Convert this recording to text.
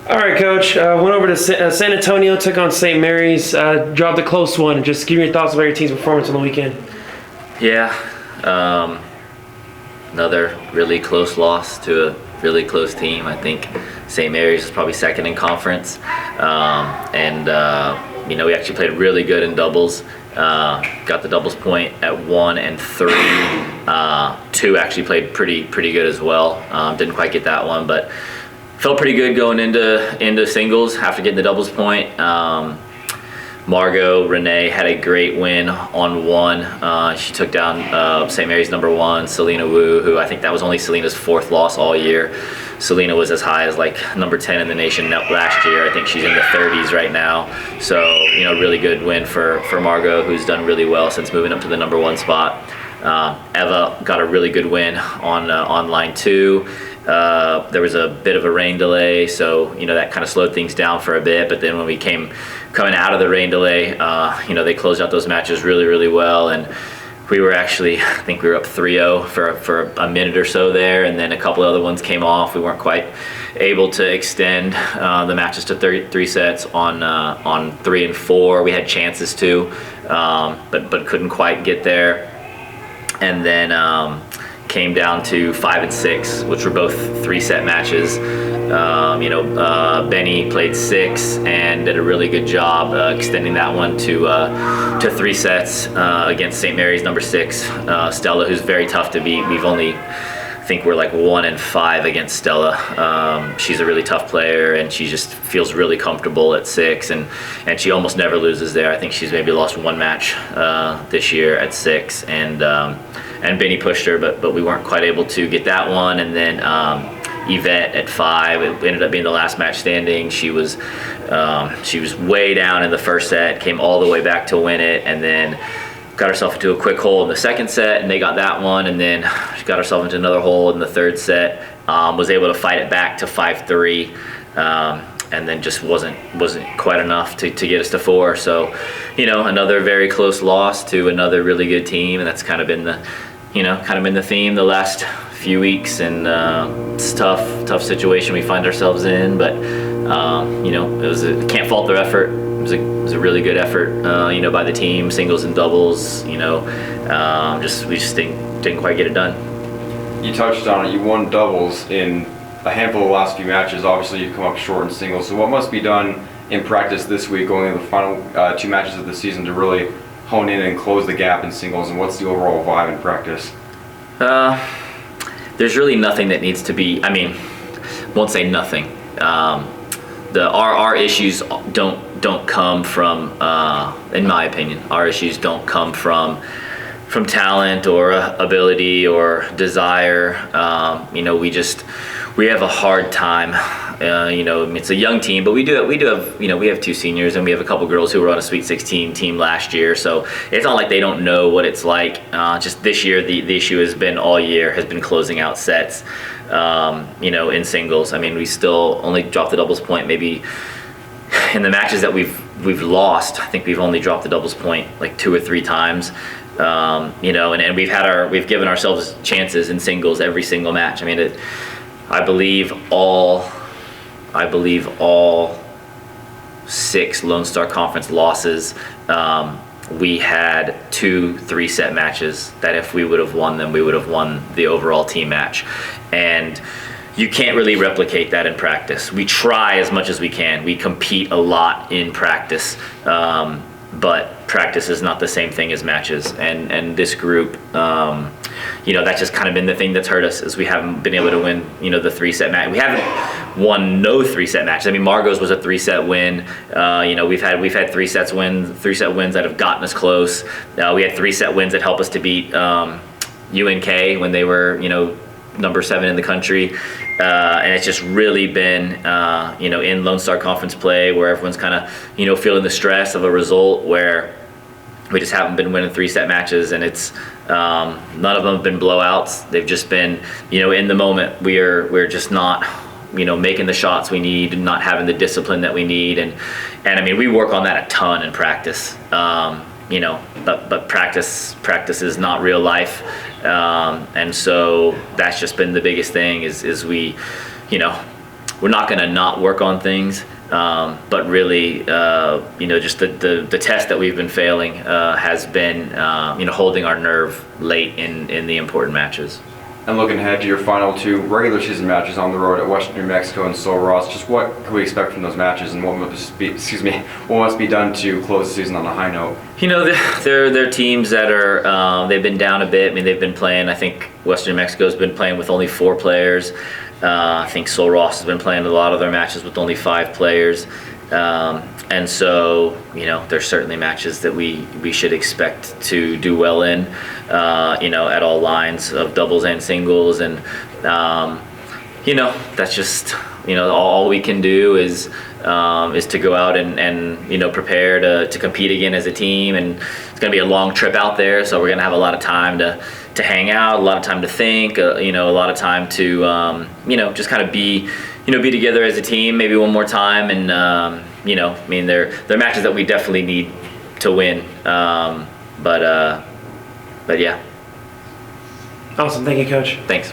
All right, Coach. Went over to San Antonio, took on St. Mary's, dropped a close one. Just give me your thoughts about your team's performance on the weekend. Yeah, another really close loss to a really close team. I think St. Mary's is probably second in conference, we actually played really good in doubles. Got the doubles point at 1 and 3. 2 actually played pretty good as well. Didn't quite get that one, but felt pretty good going into singles after getting the doubles point. Margot Renee had a great win on 1. She took down St. Mary's number 1, Selena Wu, who I think that was only Selena's 4th loss all year. Selena was as high as like number 10 in the nation last year. I think she's in the 30s right now. So, really good win for Margot, who's done really well since moving up to the number 1 spot. Eva got a really good win on line 2. There was a bit of a rain delay, so that kind of slowed things down for a bit. But then when we coming out of the rain delay, they closed out those matches really well, and we were actually, I think we were up 3-0 for a minute or so there, and then a couple other ones came off. We weren't quite able to extend the matches to 3 sets on 3 and 4. We had chances to, but couldn't quite get there, and then came down to 5 and 6, which were both 3-set matches. Benny played 6 and did a really good job extending that one to 3 sets against St. Mary's number 6, Stella, who's very tough to beat. I think we're like 1 and 5 against Stella. She's a really tough player, and she just feels really comfortable at 6, and she almost never loses there. I think she's maybe lost 1 match this year at 6, and Benny pushed her, but we weren't quite able to get that one. And then Yvette at 5, it ended up being the last match standing. She was way down in the first set, came all the way back to win it, and then got herself into a quick hole in the second set, and they got that one, and then she got herself into another hole in the third set. Was able to fight it back to 5-3, and then just wasn't quite enough to get us to 4. So, another very close loss to another really good team, and that's kind of been the theme the last few weeks. And it's a tough situation we find ourselves in, but can't fault their effort. It was a really good effort, by the team, singles and doubles. We just didn't quite get it done. You touched on it. You won doubles in a handful of the last few matches. Obviously, you've come up short in singles. So what must be done in practice this week, going into the final 2 matches of the season, to really hone in and close the gap in singles? And what's the overall vibe in practice? There's really nothing that needs to be. Won't say nothing. Our issues don't come from, in my opinion, our issues don't come from talent or ability or desire. We have a hard time. It's a young team, but we do have, we have 2 seniors, and we have a couple girls who were on a Sweet 16 team last year. So it's not like they don't know what it's like. Just this year, the issue has been all year has been closing out sets. In singles. We still only dropped the doubles point maybe in the matches that we've lost. I think we've only dropped the doubles point like 2 or 3 times. And we've given ourselves chances in singles every single match. I believe all 6 Lone Star Conference losses, we had 2 3-set matches that if we would have won them, we would have won the overall team match. And you can't really replicate that in practice. We try as much as we can. We compete a lot in practice, but practice is not the same thing as matches. And this group, that's just kind of been the thing that's hurt us, is we haven't been able to win, the 3-set match. We haven't won no 3-set matches. Margot's was a 3-set win. We've had 3-set wins that have gotten us close. We had 3-set wins that helped us to beat UNK when they were, number 7 in the country. And it's just really been, in Lone Star Conference play, where everyone's kind of, feeling the stress of a result where we just haven't been winning 3-set matches, and it's none of them have been blowouts. They've just been, in the moment, we're just not, making the shots we need and not having the discipline that we need. And we work on that a ton in practice. But practice is not real life. And so that's just been the biggest thing is we, we're not going to not work on things, but really, just the test that we've been failing has been, holding our nerve late in the important matches. And looking ahead to your final 2 regular season matches on the road at Western New Mexico and Sul Ross, just what can we expect from those matches, and what must be done to close the season on a high note? They're teams that are they've been down a bit. I mean, they've been playing. I think Western New Mexico's been playing with only 4 players. I think Sul Ross has been playing a lot of their matches with only 5 players. And so, there's certainly matches that we should expect to do well in, at all lines of doubles and singles. And, that's just, all we can do is to go out and prepare to compete again as a team. And it's going to be a long trip out there, so we're going to have a lot of time to hang out, a lot of time to think, a lot of time to, just kind of be together as a team maybe one more time. And, they're matches that we definitely need to win. But yeah. Awesome. Thank you, Coach. Thanks.